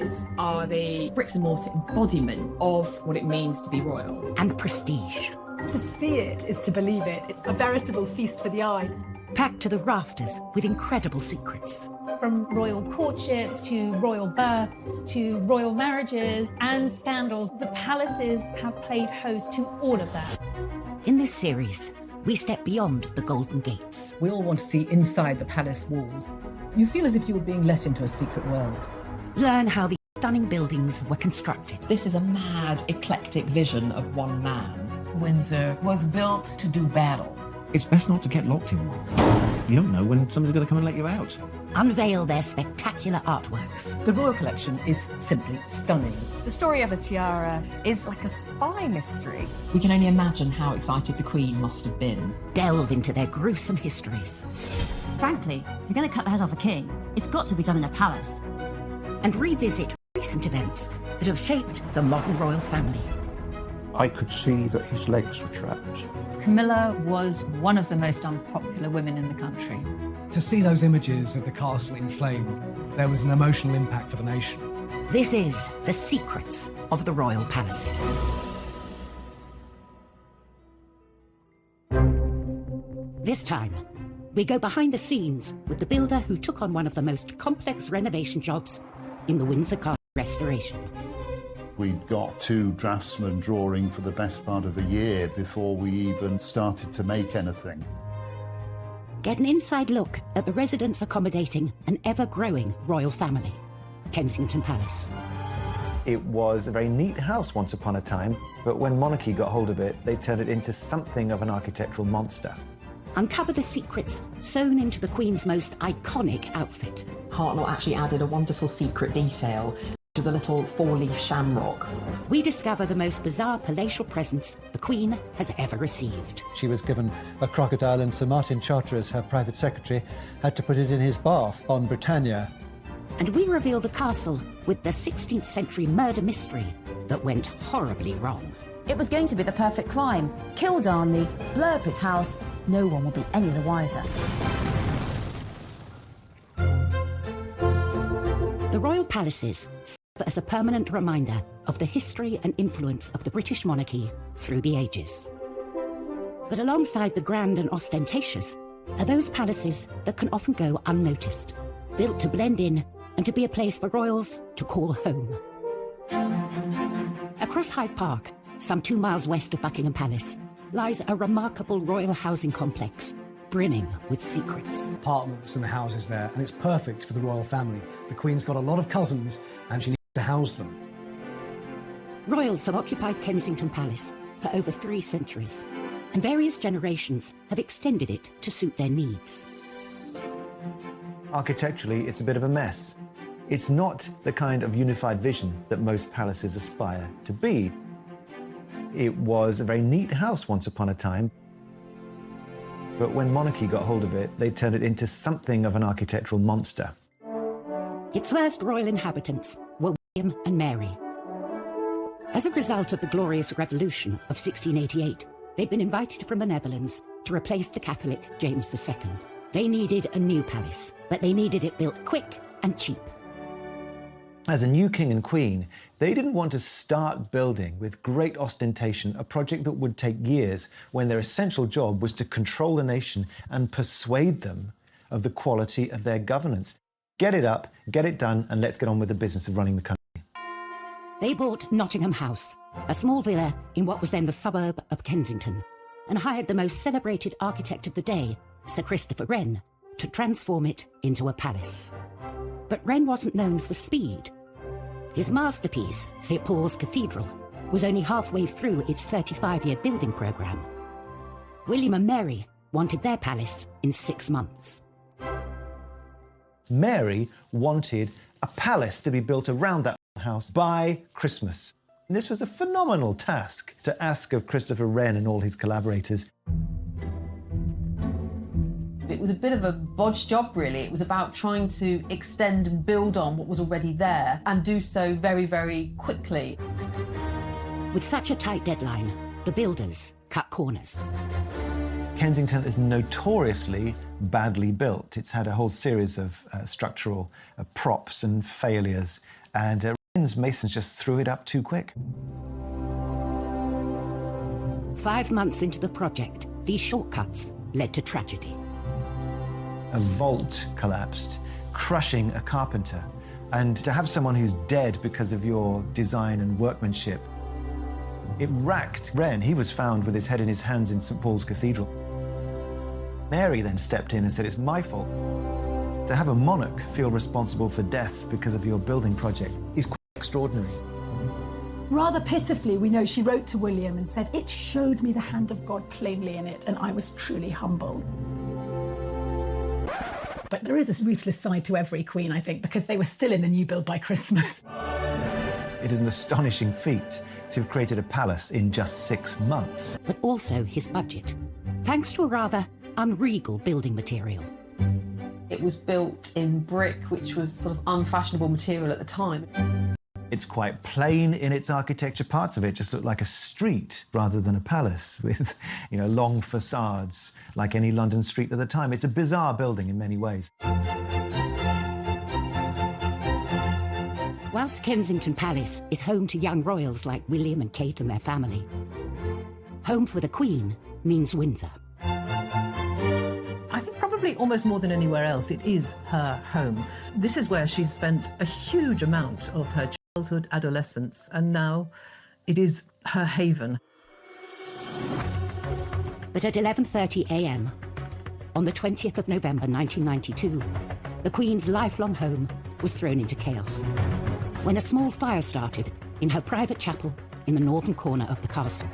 palaces are the bricks and mortar embodiment of what it means to be royal. And prestige. To see it is to believe it. It's a veritable feast for the eyes. Packed to the rafters with incredible secrets. From royal courtship to royal births to royal marriages and scandals, the palaces have played host to all of that. In this series, we step beyond the Golden Gates. We all want to see inside the palace walls. You feel as if you were being let into a secret world. Learn how the stunning buildings were constructed. This is a mad, eclectic vision of one man. Windsor was built to do battle. It's best not to get locked in one. You don't know when somebody's going to come and let you out. Unveil their spectacular artworks. The royal collection is simply stunning. The story of the tiara is like a spy mystery. We can only imagine how excited the Queen must have been. Delve into their gruesome histories. Frankly, if you're going to cut the head off a king, it's got to be done in a palace. And revisit recent events that have shaped the modern royal family. I could see that his legs were trapped. Camilla was one of the most unpopular women in the country. To see those images of the castle in flames, there was an emotional impact for the nation. This is The Secrets of the Royal Palaces. This time, we go behind the scenes with the builder who took on one of the most complex renovation jobs in the Windsor Castle restoration. We'd got 2 draftsmen drawing for the best part of a year before we even started to make anything. Get an inside look at the residents accommodating an ever-growing royal family, Kensington Palace. It was a very neat house once upon a time, but when monarchy got hold of it, they turned it into something of an architectural monster. Uncover the secrets sewn into the Queen's most iconic outfit. Hartnell actually added a wonderful secret detail, which is a little 4-leaf shamrock. We discover the most bizarre palatial presents the Queen has ever received. She was given a crocodile, and Sir Martin Charteris, her private secretary, had to put it in his bath on Britannia. And we reveal the castle with the 16th century murder mystery that went horribly wrong. It was going to be the perfect crime. Kill Darnley, blow up his house, no one will be any the wiser. The royal palaces serve as a permanent reminder of the history and influence of the British monarchy through the ages. But alongside the grand and ostentatious are those palaces that can often go unnoticed, built to blend in and to be a place for royals to call home. Across Hyde Park, some 2 miles west of Buckingham Palace, lies a remarkable royal housing complex brimming with secrets. Apartments and houses there, and it's perfect for the royal family. The Queen's got a lot of cousins, and she needs to house them. Royals have occupied Kensington Palace for over 3 centuries, and various generations have extended it to suit their needs. Architecturally, it's a bit of a mess. It's not the kind of unified vision that most palaces aspire to be. It was a very neat house once upon a time, but when monarchy got hold of it, they turned it into something of an architectural monster. Its first royal inhabitants were William and Mary. As a result of the Glorious Revolution of 1688, they'd been invited from the Netherlands to replace the Catholic James II. They needed a new palace, but they needed it built quick and cheap. As a new king and queen, they didn't want to start building with great ostentation a project that would take years when their essential job was to control the nation and persuade them of the quality of their governance. Get it up, get it done, and let's get on with the business of running the country. They bought Nottingham House, a small villa in what was then the suburb of Kensington, and hired the most celebrated architect of the day, Sir Christopher Wren, to transform it into a palace. But Wren wasn't known for speed. His masterpiece, St. Paul's Cathedral, was only halfway through its 35-year building programme. William and Mary wanted their palace in 6 months. Mary wanted a palace to be built around that house by Christmas. And this was a phenomenal task to ask of Christopher Wren and all his collaborators. It was a bit of a bodge job, really. It was about trying to extend and build on what was already there and do so very, very quickly. With such a tight deadline, the builders cut corners. Kensington is notoriously badly built. It's had a whole series of structural props and failures. and Wren's masons just threw it up too quick. 5 months into the project, these shortcuts led to tragedy. A vault collapsed, crushing a carpenter. And to have someone who's dead because of your design and workmanship, it racked Wren. He was found with his head in his hands in St. Paul's Cathedral. Mary then stepped in and said, it's my fault. To have a monarch feel responsible for deaths because of your building project is quite extraordinary. Rather pitifully, we know she wrote to William and said, it showed me the hand of God plainly in it, and I was truly humbled. But there is a ruthless side to every queen, I think, because they were still in the new build by Christmas. It is an astonishing feat to have created a palace in just 6 months. But also his budget, thanks to a rather unregal building material. It was built in brick, which was sort of unfashionable material at the time. It's quite plain in its architecture. Parts of it just look like a street rather than a palace with, long facades like any London street at the time. It's a bizarre building in many ways. Whilst Kensington Palace is home to young royals like William and Kate and their family, home for the Queen means Windsor. I think probably almost more than anywhere else, it is her home. This is where she's spent a huge amount of her childhood, adolescence, and now it is her haven. But at 11:30 a.m, on the 20th of November 1992, the Queen's lifelong home was thrown into chaos when a small fire started in her private chapel in the northern corner of the castle.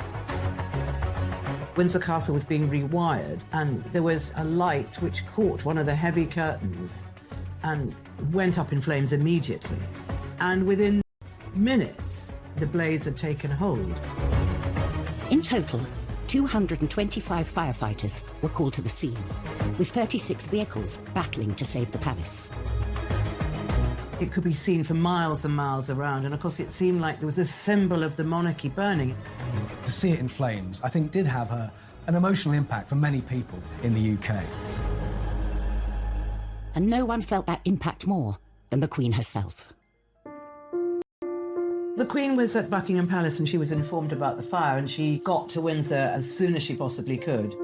Windsor Castle was being rewired, and there was a light which caught one of the heavy curtains and went up in flames immediately. And within minutes, the blaze had taken hold. In total, 225 firefighters were called to the scene, with 36 vehicles battling to save the palace. It could be seen for miles and miles around, and of course it seemed like there was a symbol of the monarchy burning. To see it in flames, I think, did have an emotional impact for many people in the UK. And no one felt that impact more than the Queen herself. The Queen was at Buckingham Palace and she was informed about the fire, and she got to Windsor as soon as she possibly could.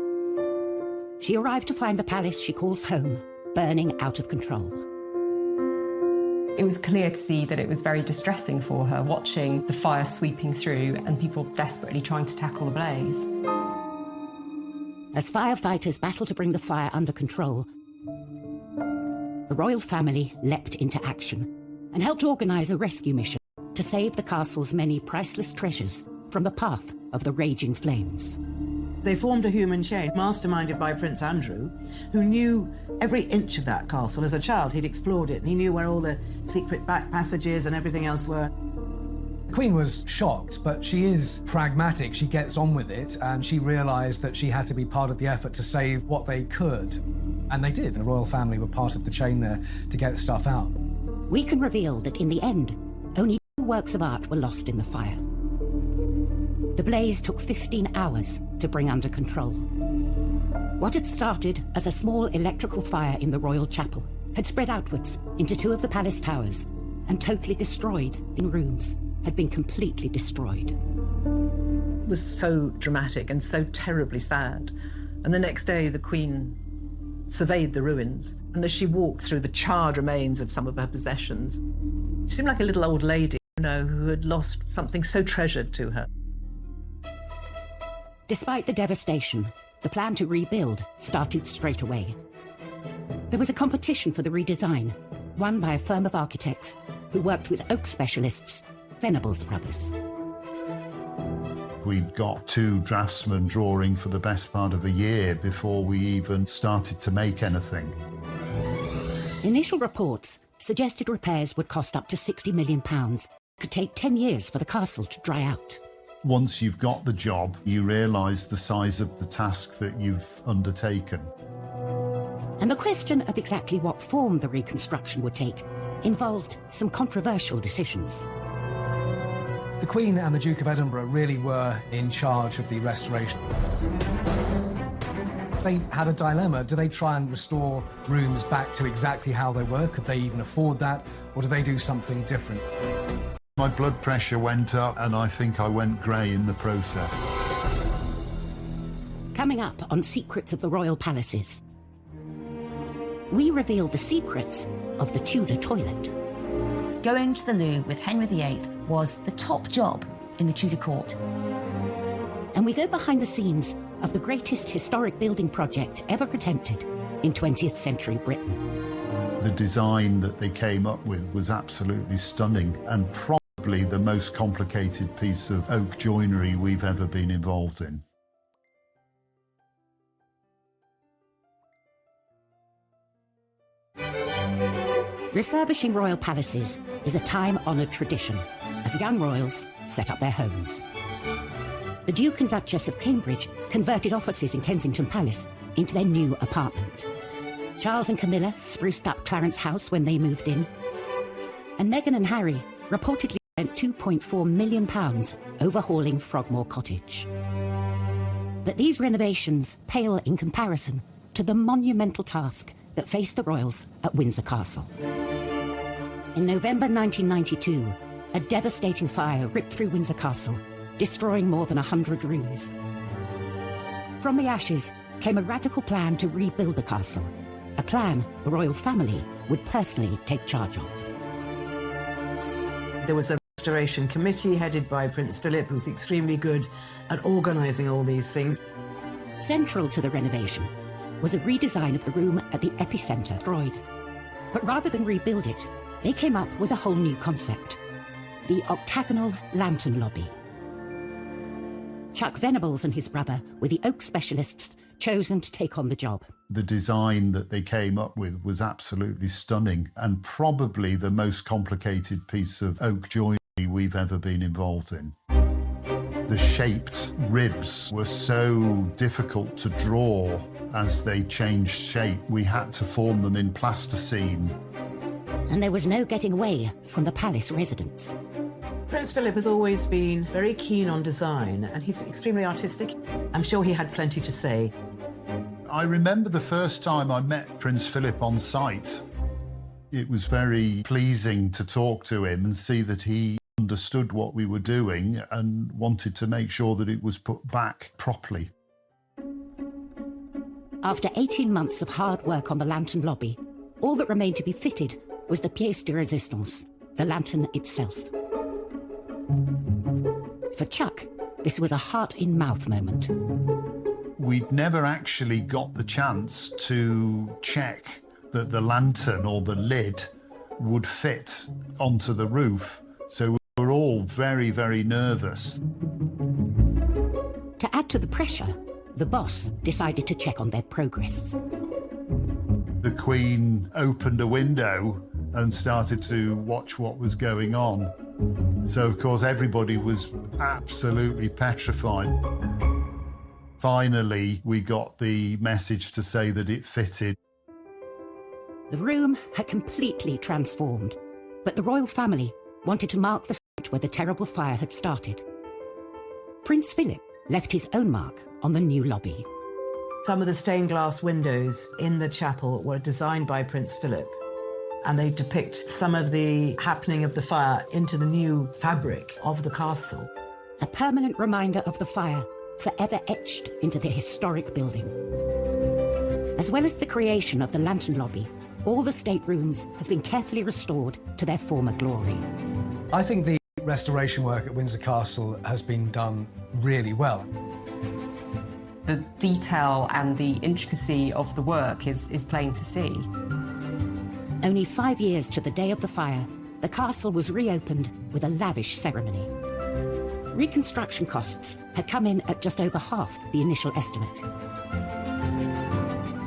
She arrived to find the palace she calls home burning out of control. It was clear to see that it was very distressing for her, watching the fire sweeping through and people desperately trying to tackle the blaze. As firefighters battled to bring the fire under control, the royal family leapt into action and helped organise a rescue mission to save the castle's many priceless treasures from the path of the raging flames. They formed a human chain, masterminded by Prince Andrew, who knew every inch of that castle. As a child, he'd explored it, and he knew where all the secret back passages and everything else were. The Queen was shocked, but she is pragmatic. She gets on with it, and she realised that she had to be part of the effort to save what they could. And they did. The royal family were part of the chain there to get stuff out. We can reveal that in the end, only 2 works of art were lost in the fire. The blaze took 15 hours to bring under control. What had started as a small electrical fire in the royal chapel had spread outwards into 2 of the palace towers and totally destroyed in rooms, had been completely destroyed. It was so dramatic and so terribly sad. And the next day, the Queen surveyed the ruins, and as she walked through the charred remains of some of her possessions, she seemed like a little old lady, who had lost something so treasured to her. Despite the devastation, the plan to rebuild started straight away. There was a competition for the redesign, won by a firm of architects who worked with oak specialists, Venables Brothers. We'd got 2 draftsmen drawing for the best part of a year before we even started to make anything. Initial reports suggested repairs would cost up to £60 million. Could take 10 years for the castle to dry out. Once you've got the job, you realise the size of the task that you've undertaken. And the question of exactly what form the reconstruction would take involved some controversial decisions. The Queen and the Duke of Edinburgh really were in charge of the restoration. They had a dilemma. Do they try and restore rooms back to exactly how they were? Could they even afford that? Or do they do something different? My blood pressure went up and I think I went grey in the process. Coming up on Secrets of the Royal Palaces, we reveal the secrets of the Tudor toilet. Going to the loo with Henry VIII was the top job in the Tudor court. And we go behind the scenes of the greatest historic building project ever attempted in 20th century Britain. The design that they came up with was absolutely stunning and probably the most complicated piece of oak joinery we've ever been involved in. Refurbishing royal palaces is a time-honoured tradition as young royals set up their homes. The Duke and Duchess of Cambridge converted offices in Kensington Palace into their new apartment. Charles and Camilla spruced up Clarence House when they moved in. And Meghan and Harry reportedly spent £2.4 million overhauling Frogmore Cottage. But these renovations pale in comparison to the monumental task that faced the royals at Windsor Castle. In November 1992, a devastating fire ripped through Windsor Castle, destroying more than 100 rooms. From the ashes came a radical plan to rebuild the castle, a plan the royal family would personally take charge of. There was a restoration committee headed by Prince Philip, who was extremely good at organising all these things. Central to the renovation was a redesign of the room at the epicentre destroyed. But rather than rebuild it, they came up with a whole new concept: the octagonal lantern lobby. Chuck Venables and his brother were the oak specialists chosen to take on the job. The design that they came up with was absolutely stunning and probably the most complicated piece of oak joinery we've ever been involved in. The shaped ribs were so difficult to draw as they changed shape. We had to form them in plasticine. And there was no getting away from the palace residents. Prince Philip has always been very keen on design, and he's extremely artistic. I'm sure he had plenty to say. I remember the first time I met Prince Philip on site. It was very pleasing to talk to him and see that he understood what we were doing and wanted to make sure that it was put back properly. After 18 months of hard work on the lantern lobby, all that remained to be fitted was the pièce de résistance, the lantern itself. For Chuck, this was a heart-in-mouth moment. We'd never actually got the chance to check that the lantern or the lid would fit onto the roof, so we were all very, very nervous. To add to the pressure, the boss decided to check on their progress. The Queen opened a window and started to watch what was going on. So, of course, everybody was absolutely petrified. Finally, we got the message to say that it fitted. The room had completely transformed, but the royal family wanted to mark the site where the terrible fire had started. Prince Philip left his own mark on the new lobby. Some of the stained glass windows in the chapel were designed by Prince Philip, and they depict some of the happening of the fire into the new fabric of the castle. A permanent reminder of the fire, forever etched into the historic building. As well as the creation of the lantern lobby, all the staterooms have been carefully restored to their former glory. I think the restoration work at Windsor Castle has been done really well. The detail and the intricacy of the work is plain to see. Only 5 years to the day of the fire, the castle was reopened with a lavish ceremony. Reconstruction costs had come in at just over half the initial estimate.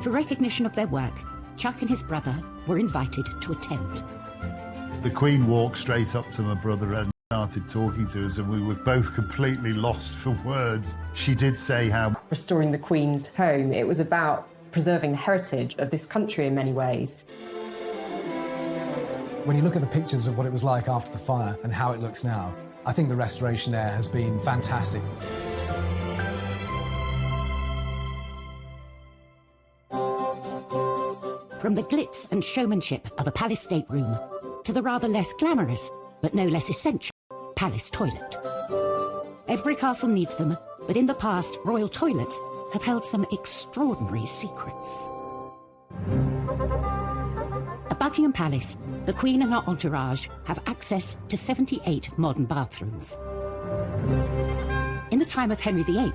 For recognition of their work, Chuck and his brother were invited to attend. The Queen walked straight up to my brother and started talking to us, and we were both completely lost for words. She did say how restoring the Queen's home, it was about preserving the heritage of this country in many ways. When you look at the pictures of what it was like after the fire and how it looks now, I think the restoration there has been fantastic. From the glitz and showmanship of a palace stateroom to the rather less glamorous, but no less essential, palace toilet. Every castle needs them, but in the past, royal toilets have held some extraordinary secrets. At Buckingham Palace, the Queen and her entourage have access to 78 modern bathrooms. In the time of Henry VIII,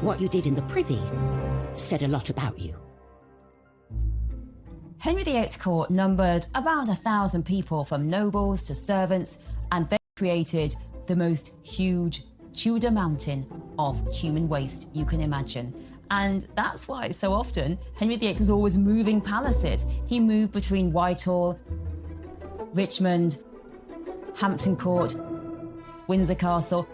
what you did in the privy said a lot about you. Henry VIII's court numbered around 1,000 people, from nobles to servants, and they created the most huge Tudor mountain of human waste you can imagine. And that's why so often Henry VIII was always moving palaces. He moved between Whitehall, Richmond, Hampton Court, Windsor Castle,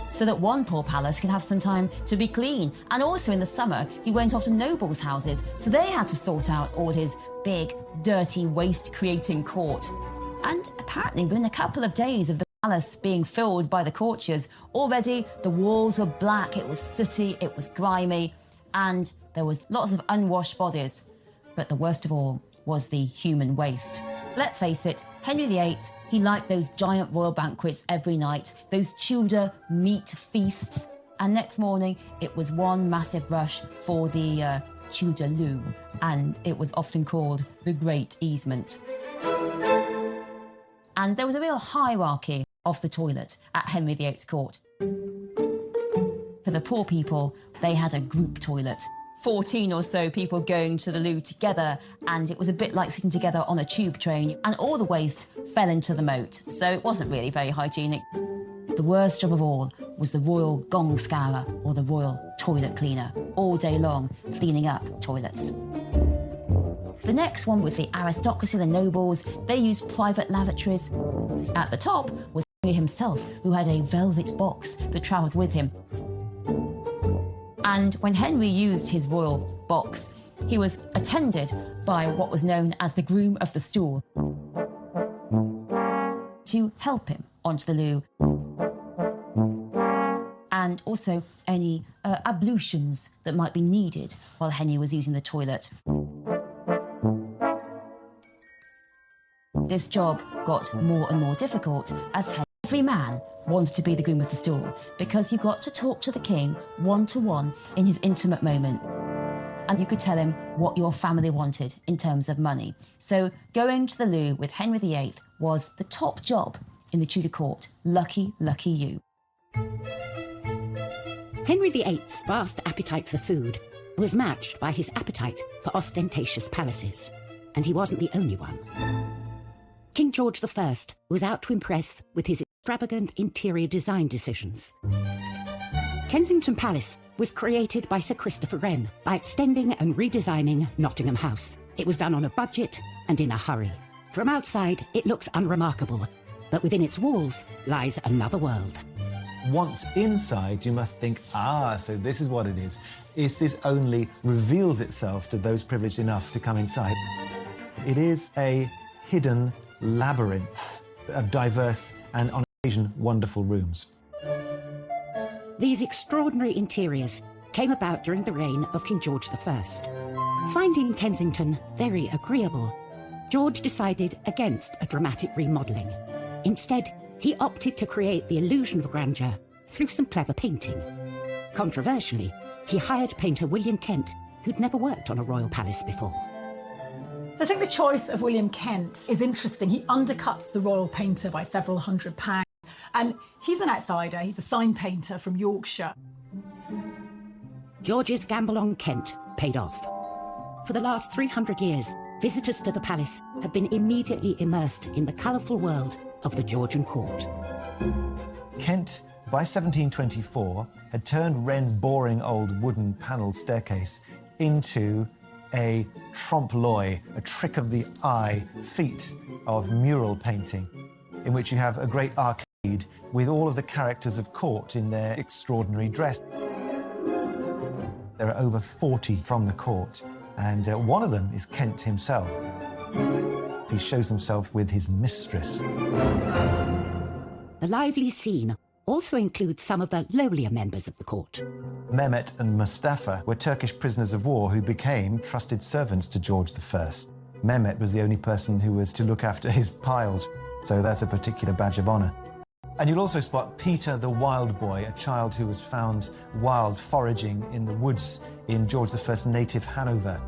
so that one poor palace could have some time to be clean. And also in the summer, he went off to nobles' houses, so they had to sort out all his big, dirty, waste-creating court. And apparently within a couple of days of the palace being filled by the courtiers, already the walls were black, it was sooty, it was grimy, and there was lots of unwashed bodies. But the worst of all was the human waste. Let's face it, Henry VIII, he liked those giant royal banquets every night, those Tudor meat feasts, and next morning it was one massive rush for the Tudor loo, and it was often called the Great Easement. And there was a real hierarchy of the toilet at Henry VIII's court. For the poor people, they had a group toilet, 14 or so people going to the loo together, and it was a bit like sitting together on a tube train, and all the waste fell into the moat, so it wasn't really very hygienic. The worst job of all was the royal gong scourer, or the royal toilet cleaner, all day long cleaning up toilets. The next one was the aristocracy, the nobles. They used private lavatories. At the top was Henry himself, who had a velvet box that travelled with him. And when Henry used his royal box, he was attended by what was known as the groom of the stool to help him onto the loo, and also any ablutions that might be needed while Henry was using the toilet. This job got more and more difficult as every man wanted to be the groom of the stool, because you got to talk to the king one-to-one in his intimate moment, and you could tell him what your family wanted in terms of money. So going to the loo with Henry VIII was the top job in the Tudor court. Lucky, lucky you. Henry VIII's vast appetite for food was matched by his appetite for ostentatious palaces, and he wasn't the only one. King George I was out to impress with his extravagant interior design decisions. Kensington Palace was created by Sir Christopher Wren by extending and redesigning Nottingham House. It was done on a budget and in a hurry. From outside, it looks unremarkable, but within its walls lies another world. Once inside, you must think, so this is what it is. This only reveals itself to those privileged enough to come inside. It is a hidden labyrinth of diverse and, on occasion, wonderful rooms. These extraordinary interiors came about during the reign of King George I. Finding Kensington very agreeable, George decided against a dramatic remodelling. Instead, he opted to create the illusion of grandeur through some clever painting. Controversially, he hired painter William Kent, who'd never worked on a royal palace before. I think the choice of William Kent is interesting. He undercuts the royal painter by several £100s. And he's an outsider. He's a sign painter from Yorkshire. George's gamble on Kent paid off. For the last 300 years, visitors to the palace have been immediately immersed in the colourful world of the Georgian court. Kent, by 1724, had turned Wren's boring old wooden panelled staircase into a trompe-l'oeil, a trick of the eye feat of mural painting, in which you have a great arcade with all of the characters of court in their extraordinary dress. There are over 40 from the court, and one of them is Kent himself. He shows himself with his mistress. The lively scene also includes some of the lowlier members of the court. Mehmet and Mustafa were Turkish prisoners of war who became trusted servants to George I. Mehmet was the only person who was to look after his piles, so that's a particular badge of honour. And you'll also spot Peter the Wild Boy, a child who was found wild foraging in the woods in George I's native Hanover.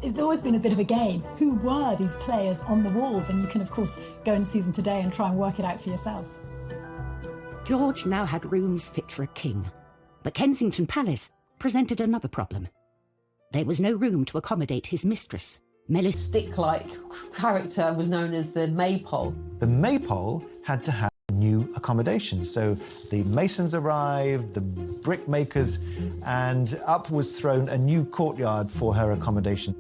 It's always been a bit of a game. Who were these players on the walls? And you can, of course, go and see them today and try and work it out for yourself. George now had rooms fit for a king, but Kensington Palace presented another problem. There was no room to accommodate his mistress. Melis Stick-like character was known as the Maypole. The Maypole had to have new accommodation, so the masons arrived, the brickmakers, and up was thrown a new courtyard for her accommodation.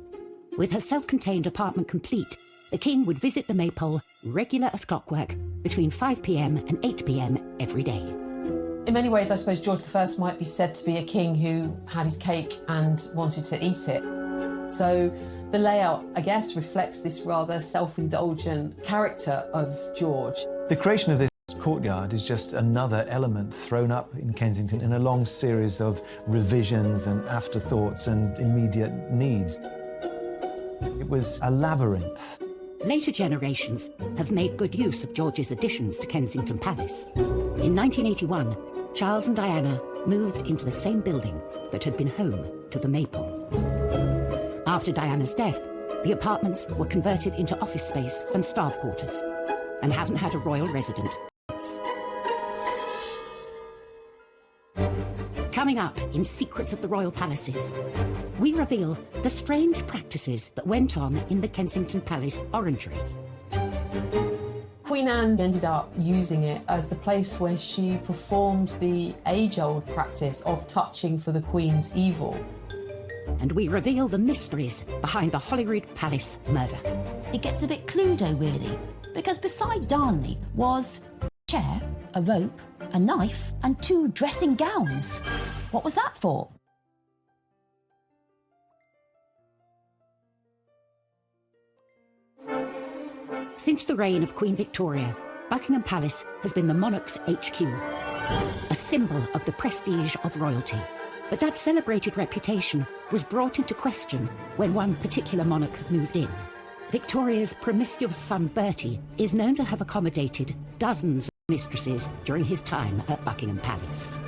With her self-contained apartment complete, the king would visit the Maypole, regular as clockwork, between 5 p.m. and 8 p.m. every day. In many ways, I suppose George I might be said to be a king who had his cake and wanted to eat it. So the layout, I guess, reflects this rather self-indulgent character of George. The creation of this courtyard is just another element thrown up in Kensington in a long series of revisions and afterthoughts and immediate needs. It was a labyrinth. Later generations have made good use of George's additions to Kensington Palace. In 1981, Charles and Diana moved into the same building that had been home to the Maypole. After Diana's death, the apartments were converted into office space and staff quarters, and haven't had a royal resident since. Coming up in Secrets of the Royal Palaces, we reveal the strange practices that went on in the Kensington Palace orangery. Queen Anne ended up using it as the place where she performed the age-old practice of touching for the Queen's evil. And we reveal the mysteries behind the Holyrood Palace murder. It gets a bit Cluedo, really, because beside Darnley was a chair, a rope, a knife, and 2 dressing gowns. What was that for? Since the reign of Queen Victoria, Buckingham Palace has been the monarch's HQ, a symbol of the prestige of royalty. But that celebrated reputation was brought into question when one particular monarch moved in. Victoria's promiscuous son Bertie is known to have accommodated dozens of mistresses during his time at Buckingham Palace.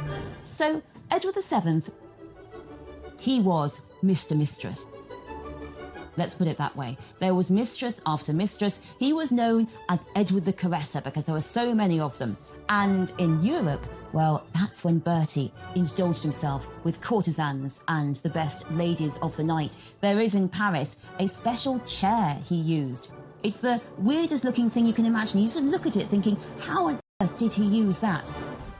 So, Edward VII, he was Mr. Mistress. Let's put it that way. There was mistress after mistress. He was known as Edward the Caresser because there were so many of them. And in Europe, well, that's when Bertie indulged himself with courtesans and the best ladies of the night. There is in Paris a special chair he used. It's the weirdest looking thing you can imagine. You sort of look at it thinking, how on earth did he use that?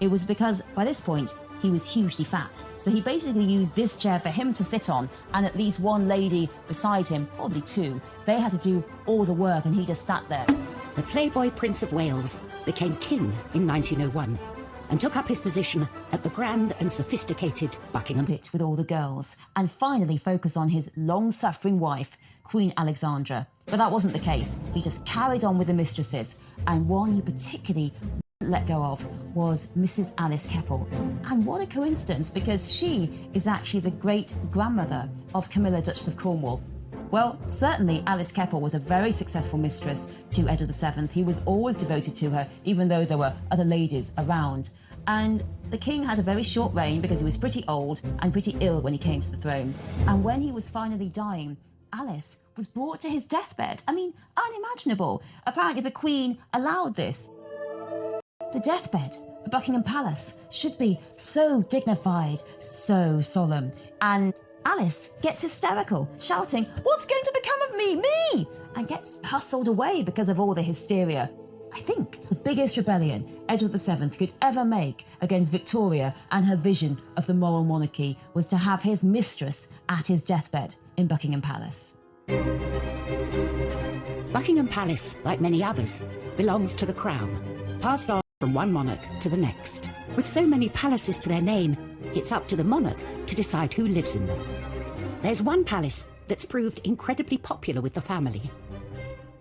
It was because, by this point, he was hugely fat. So he basically used this chair for him to sit on and at least one lady beside him, probably 2. They had to do all the work and he just sat there. The Playboy Prince of Wales became king in 1901 and took up his position at the grand and sophisticated Buckingham Pit with all the girls and finally focus on his long-suffering wife, Queen Alexandra. But that wasn't the case. He just carried on with the mistresses, and one he particularly let go of was Mrs. Alice Keppel. And what a coincidence, because she is actually the great-grandmother of Camilla, Duchess of Cornwall. Well, certainly Alice Keppel was a very successful mistress to Edward VII. He was always devoted to her, even though there were other ladies around. And the king had a very short reign because he was pretty old and pretty ill when he came to the throne. And when he was finally dying, Alice was brought to his deathbed. I mean, unimaginable. Apparently the Queen allowed this. The deathbed at Buckingham Palace should be so dignified, so solemn. And Alice gets hysterical, shouting, "What's going to become of me? Me!" and gets hustled away because of all the hysteria. I think the biggest rebellion Edward VII could ever make against Victoria and her vision of the moral monarchy was to have his mistress at his deathbed in Buckingham Palace. Buckingham Palace, like many others, belongs to the Crown, passed on from one monarch to the next. With so many palaces to their name, it's up to the monarch to decide who lives in them. There's one palace that's proved incredibly popular with the family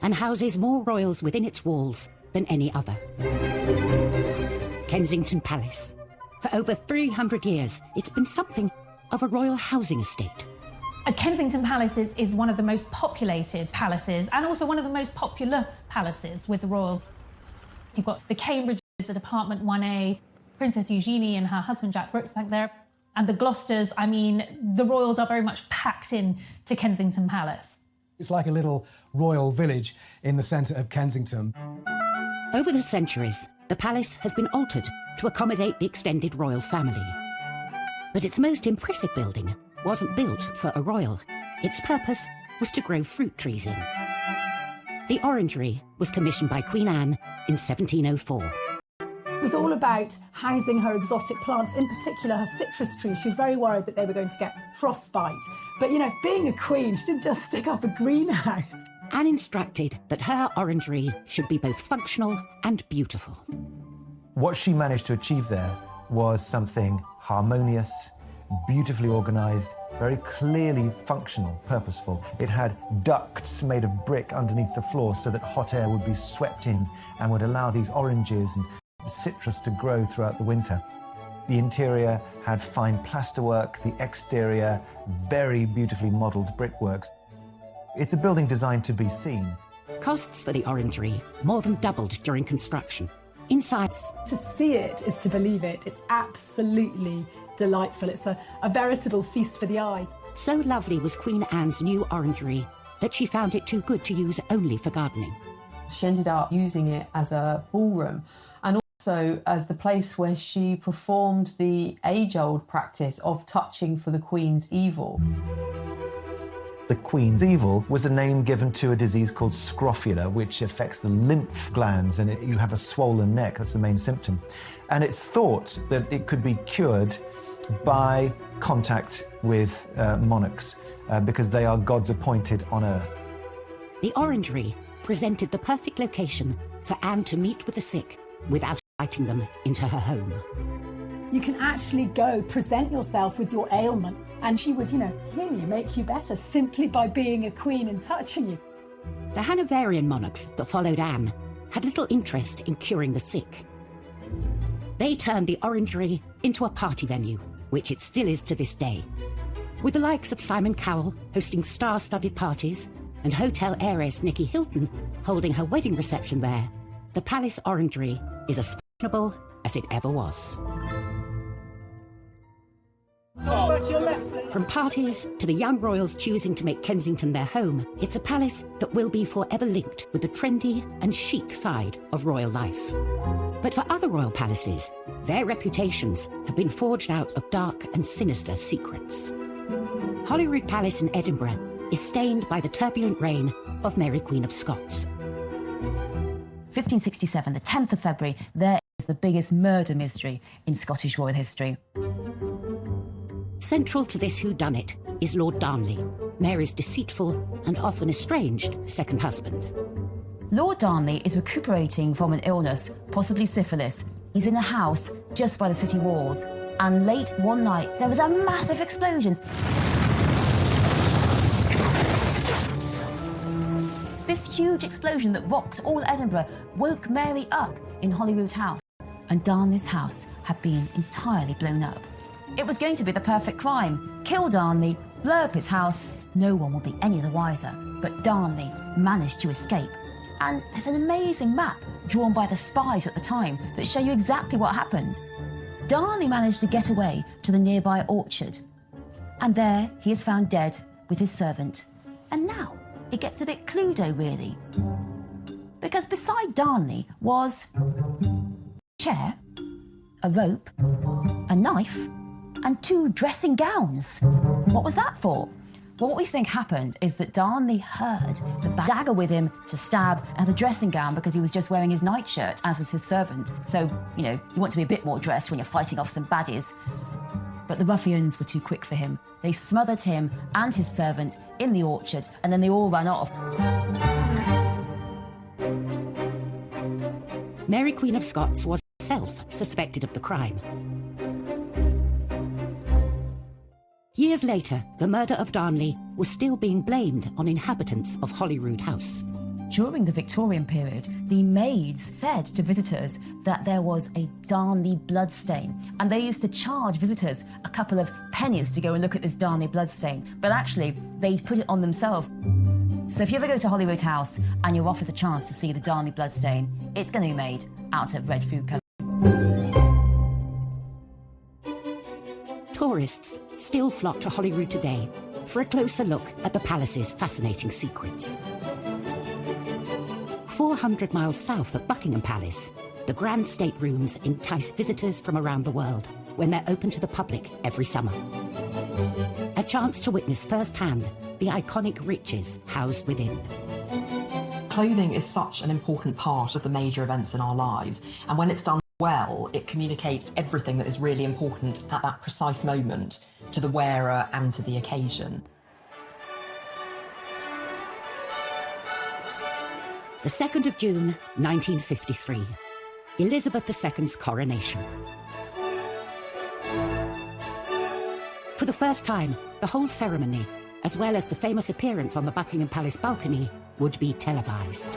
and houses more royals within its walls than any other. Kensington Palace. For over 300 years, it's been something of a royal housing estate. Kensington Palace is one of the most populated palaces and also one of the most popular palaces with the royals. You've got the Cambridges at Apartment 1A, Princess Eugenie and her husband Jack Brooks back there, and the Gloucesters. I mean, the royals are very much packed in to Kensington Palace. It's like a little royal village in the centre of Kensington. Over the centuries, the palace has been altered to accommodate the extended royal family. But its most impressive building wasn't built for a royal. Its purpose was to grow fruit trees in. The orangery was commissioned by Queen Anne in 1704. It was all about housing her exotic plants, in particular her citrus trees. She was very worried that they were going to get frostbite. But, you know, being a queen, she didn't just stick up a greenhouse. Anne instructed that her orangery should be both functional and beautiful. What she managed to achieve there was something harmonious, beautifully organised, very clearly functional, purposeful. It had ducts made of brick underneath the floor so that hot air would be swept in and would allow these oranges and citrus to grow throughout the winter. The interior had fine plasterwork, the exterior very beautifully modelled brickworks. It's a building designed to be seen. Costs for the orangery more than doubled during construction. Inside, to see it is to believe it. It's absolutely delightful. It's a veritable feast for the eyes. So lovely was Queen Anne's new orangery that she found it too good to use only for gardening. She ended up using it as a ballroom and also as the place where she performed the age-old practice of touching for the Queen's evil. The Queen's evil was a name given to a disease called scrofula, which affects the lymph glands, and you have a swollen neck. That's the main symptom. And it's thought that it could be cured by contact with monarchs, because they are God's appointed on earth. The orangery presented the perfect location for Anne to meet with the sick without inviting them into her home. You can actually go present yourself with your ailment and she would, heal you, make you better simply by being a queen and touching you. The Hanoverian monarchs that followed Anne had little interest in curing the sick. They turned the orangery into a party venue, which it still is to this day. With the likes of Simon Cowell hosting star-studded parties and hotel heiress Nicky Hilton holding her wedding reception there, the Palace Orangery is as fashionable as it ever was. From parties to the young royals choosing to make Kensington their home, it's a palace that will be forever linked with the trendy and chic side of royal life. But for other royal palaces, their reputations have been forged out of dark and sinister secrets. Holyrood Palace in Edinburgh is stained by the turbulent reign of Mary Queen of Scots. 1567, the 10th of February, there is the biggest murder mystery in Scottish royal history. Central to this whodunit is Lord Darnley, Mary's deceitful and often estranged second husband. Lord Darnley is recuperating from an illness, possibly syphilis. He's in a house just by the city walls, and late one night there was a massive explosion. This huge explosion that rocked all Edinburgh woke Mary up in Holyrood House, and Darnley's house had been entirely blown up. It was going to be the perfect crime. Kill Darnley, blow up his house, no one would be any the wiser. But Darnley managed to escape. And there's an amazing map drawn by the spies at the time that show you exactly what happened. Darnley managed to get away to the nearby orchard. And there he is found dead with his servant. And now it gets a bit Cluedo, really. Because beside Darnley was a chair, a rope, a knife, and 2 dressing gowns. What was that for? Well, what we think happened is that Darnley heard the dagger with him to stab and the dressing gown because he was just wearing his nightshirt, as was his servant. So, you want to be a bit more dressed when you're fighting off some baddies. But the ruffians were too quick for him. They smothered him and his servant in the orchard, and then they all ran off. Mary Queen of Scots was herself suspected of the crime. Years later, the murder of Darnley was still being blamed on inhabitants of Holyrood House. During the Victorian period, the maids said to visitors that there was a Darnley bloodstain, and they used to charge visitors a couple of pennies to go and look at this Darnley bloodstain, but actually they'd put it on themselves. So if you ever go to Holyrood House and you're offered a chance to see the Darnley bloodstain, it's going to be made out of red food colour. Tourists still flock to Holyrood today for a closer look at the palace's fascinating secrets. 400 miles south of Buckingham Palace, the grand staterooms entice visitors from around the world when they're open to the public every summer. A chance to witness firsthand the iconic riches housed within. Clothing is such an important part of the major events in our lives, and when it's done well, it communicates everything that is really important at that precise moment to the wearer and to the occasion. The 2nd of June, 1953, Elizabeth II's coronation. For the first time, the whole ceremony, as well as the famous appearance on the Buckingham Palace balcony, would be televised.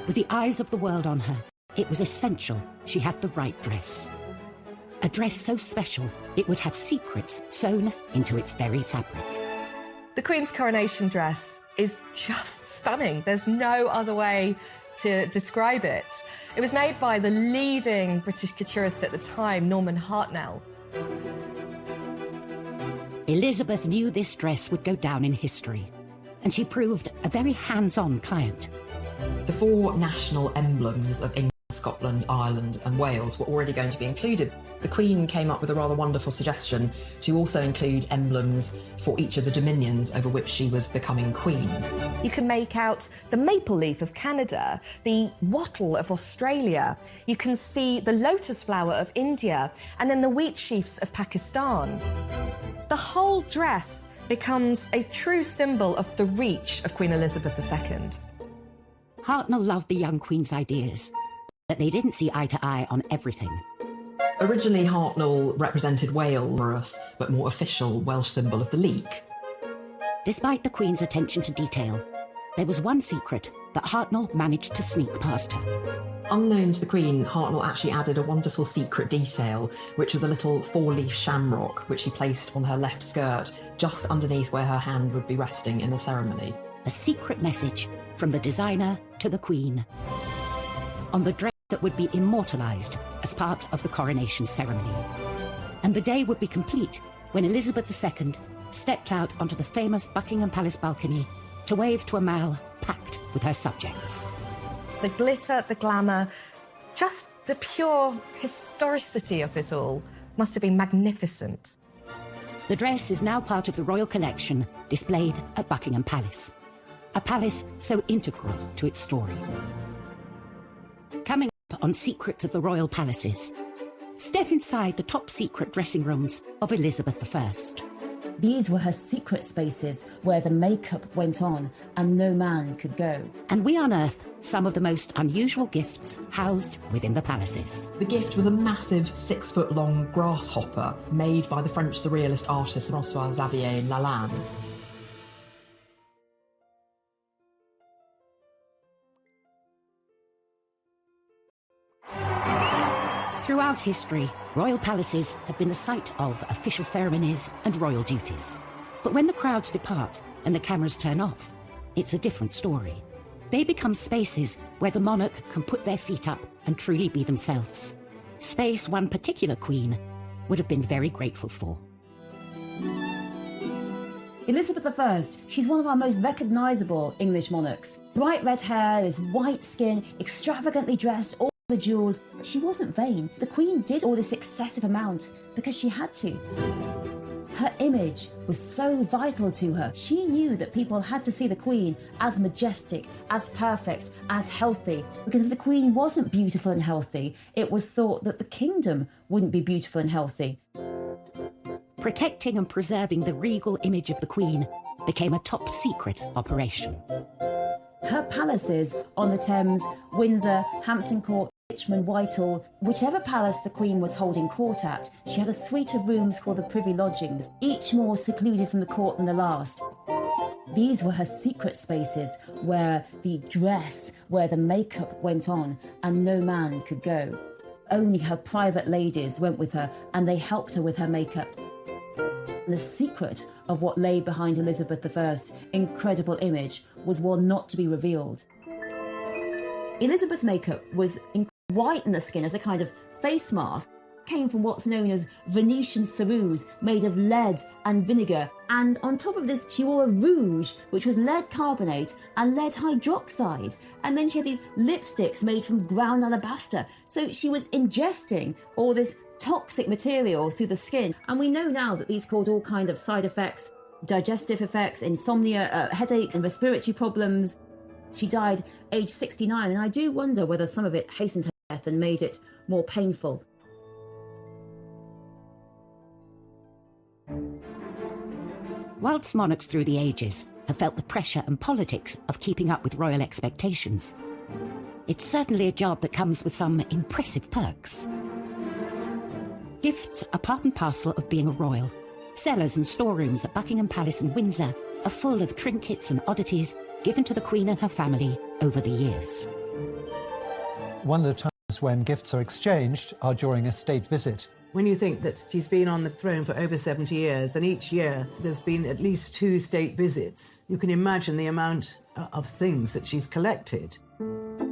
With the eyes of the world on her, it was essential she had the right dress. A dress so special, it would have secrets sewn into its very fabric. The Queen's coronation dress is just stunning. There's no other way to describe it. It was made by the leading British couturist at the time, Norman Hartnell. Elizabeth knew this dress would go down in history, and she proved a very hands-on client. The 4 national emblems of England, Scotland, Ireland and Wales were already going to be included. The Queen came up with a rather wonderful suggestion to also include emblems for each of the dominions over which she was becoming Queen. You can make out the maple leaf of Canada, the wattle of Australia. You can see the lotus flower of India, and then the wheat sheafs of Pakistan. The whole dress becomes a true symbol of the reach of Queen Elizabeth II. Hartnell loved the young Queen's ideas, but they didn't see eye to eye on everything. Originally, Hartnell represented Wales, but more official Welsh symbol of the leek. Despite the Queen's attention to detail, there was one secret that Hartnell managed to sneak past her. Unknown to the Queen, Hartnell actually added a wonderful secret detail, which was a little 4-leaf shamrock, which he placed on her left skirt, just underneath where her hand would be resting in the ceremony. A secret message from the designer to the Queen on the dress that would be immortalised as part of the coronation ceremony. And the day would be complete when Elizabeth II stepped out onto the famous Buckingham Palace balcony to wave to a mall packed with her subjects. The glitter, the glamour, just the pure historicity of it all must have been magnificent. The dress is now part of the royal collection displayed at Buckingham Palace, a palace so integral to its story. Coming up on Secrets of the Royal Palaces, step inside the top secret dressing rooms of Elizabeth I. These were her secret spaces where the makeup went on and no man could go. And we unearth some of the most unusual gifts housed within the palaces. The gift was a massive 6-foot-long grasshopper made by the French surrealist artist François-Xavier Lalande. Throughout history, royal palaces have been the site of official ceremonies and royal duties. But when the crowds depart and the cameras turn off, it's a different story. They become spaces where the monarch can put their feet up and truly be themselves. Space one particular queen would have been very grateful for. Elizabeth I, she's one of our most recognisable English monarchs. Bright red hair, this white skin, extravagantly dressed, all the jewels. She wasn't vain. The Queen did all this excessive amount because she had to. Her image was so vital to her. She knew that people had to see the Queen as majestic, as perfect, as healthy. Because if the Queen wasn't beautiful and healthy, it was thought that the kingdom wouldn't be beautiful and healthy. Protecting and preserving the regal image of the Queen became a top secret operation. Her palaces on the Thames, Windsor, Hampton Court, Richmond, Whitehall, whichever palace the Queen was holding court at, she had a suite of rooms called the Privy Lodgings, each more secluded from the court than the last. These were her secret spaces where the dress, where the makeup went on, and no man could go. Only her private ladies went with her, and they helped her with her makeup. The secret of what lay behind Elizabeth I's incredible image was one not to be revealed. Elizabeth's makeup was white in the skin as a kind of face mask, came from what's known as Venetian ceruse, made of lead and vinegar. And on top of this, she wore a rouge, which was lead carbonate and lead hydroxide. And then she had these lipsticks made from ground alabaster. So she was ingesting all this toxic material through the skin. And we know now that these caused all kinds of side effects, digestive effects, insomnia, headaches and respiratory problems. She died aged 69, and I do wonder whether some of it hastened her death and made it more painful. Whilst monarchs through the ages have felt the pressure and politics of keeping up with royal expectations, it's certainly a job that comes with some impressive perks. Gifts are part and parcel of being a royal. Cellars and storerooms at Buckingham Palace and Windsor are full of trinkets and oddities given to the Queen and her family over the years. One of the times when gifts are exchanged are during a state visit. When you think that she's been on the throne for over 70 years, and each year there's been at least 2 state visits, you can imagine the amount of things that she's collected.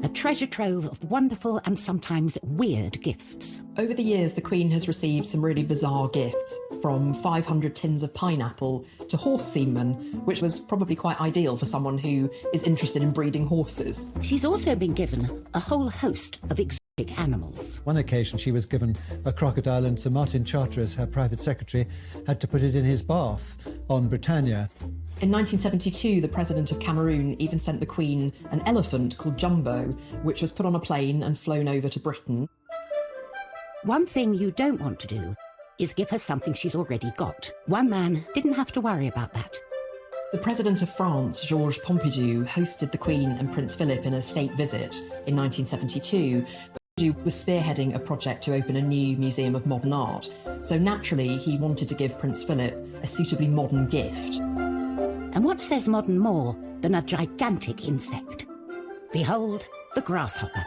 A treasure trove of wonderful and sometimes weird gifts. Over the years, the Queen has received some really bizarre gifts, from 500 tins of pineapple to horse semen, which was probably quite ideal for someone who is interested in breeding horses. She's also been given a whole host of exotic animals. One occasion she was given a crocodile, and Sir Martin Charteris, her private secretary, had to put it in his bath on Britannia. In 1972, the President of Cameroon even sent the Queen an elephant called Jumbo, which was put on a plane and flown over to Britain. One thing you don't want to do is give her something she's already got. One man didn't have to worry about that. The President of France, Georges Pompidou, hosted the Queen and Prince Philip in a state visit in 1972. Pompidou was spearheading a project to open a new museum of modern art, so naturally he wanted to give Prince Philip a suitably modern gift. And what says modern more than a gigantic insect? Behold, the grasshopper.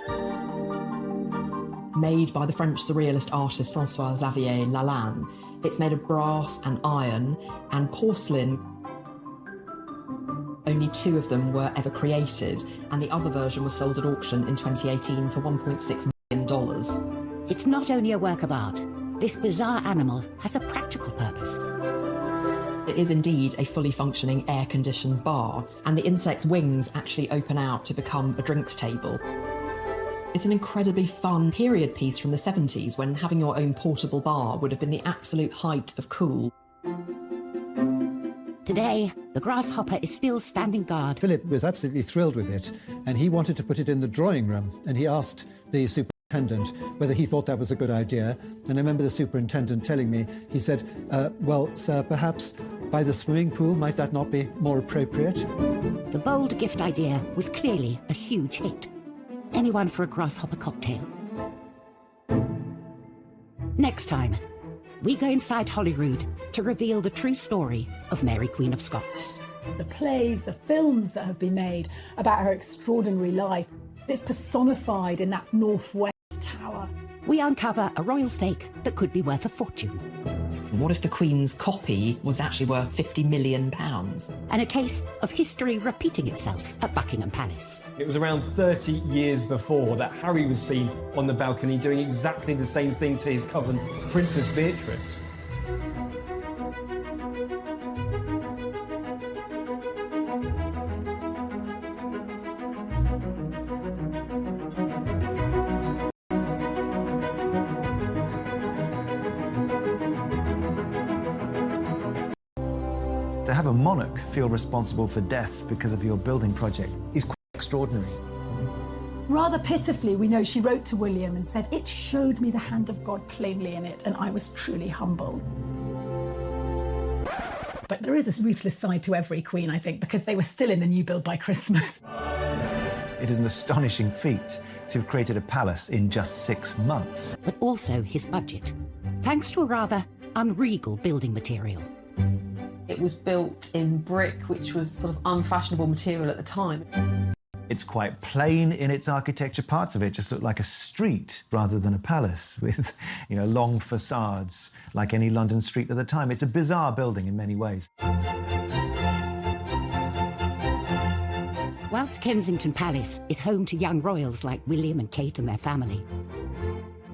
Made by the French surrealist artist François-Xavier Lalanne, it's made of brass and iron and porcelain. Only 2 of them were ever created, and the other version was sold at auction in 2018 for $1.6 million. It's not only a work of art. This bizarre animal has a practical purpose. It is indeed a fully functioning air-conditioned bar, and the insect's wings actually open out to become a drinks table. It's an incredibly fun period piece from the 70s, when having your own portable bar would have been the absolute height of cool. Today, the grasshopper is still standing guard. Philip was absolutely thrilled with it, and he wanted to put it in the drawing room, and he asked the superintendent whether he thought that was a good idea. And I remember the superintendent telling me, he said, well, sir, perhaps by the swimming pool, might that not be more appropriate? The bold gift idea was clearly a huge hit. Anyone for a grasshopper cocktail? Next time, we go inside Holyrood to reveal the true story of Mary, Queen of Scots. The plays, the films that have been made about her extraordinary life, it's personified in that Northwest Tower. We uncover a royal fake that could be worth a fortune. What if the Queen's copy was actually worth £50 million? And a case of history repeating itself at Buckingham Palace. It was around 30 years before that Harry was seen on the balcony doing exactly the same thing to his cousin, Princess Beatrice. To have a monarch feel responsible for deaths because of your building project is quite extraordinary. Rather pitifully, we know she wrote to William and said, "It showed me the hand of God plainly in it, and I was truly humbled." But there is a ruthless side to every queen, I think, because they were still in the new build by Christmas. It is an astonishing feat to have created a palace in just 6 months. But also his budget, thanks to a rather unregal building material. It was built in brick, which was sort of unfashionable material at the time. It's quite plain in its architecture. Parts of it just look like a street rather than a palace with, long facades like any London street at the time. It's a bizarre building in many ways. Whilst Kensington Palace is home to young royals like William and Kate and their family,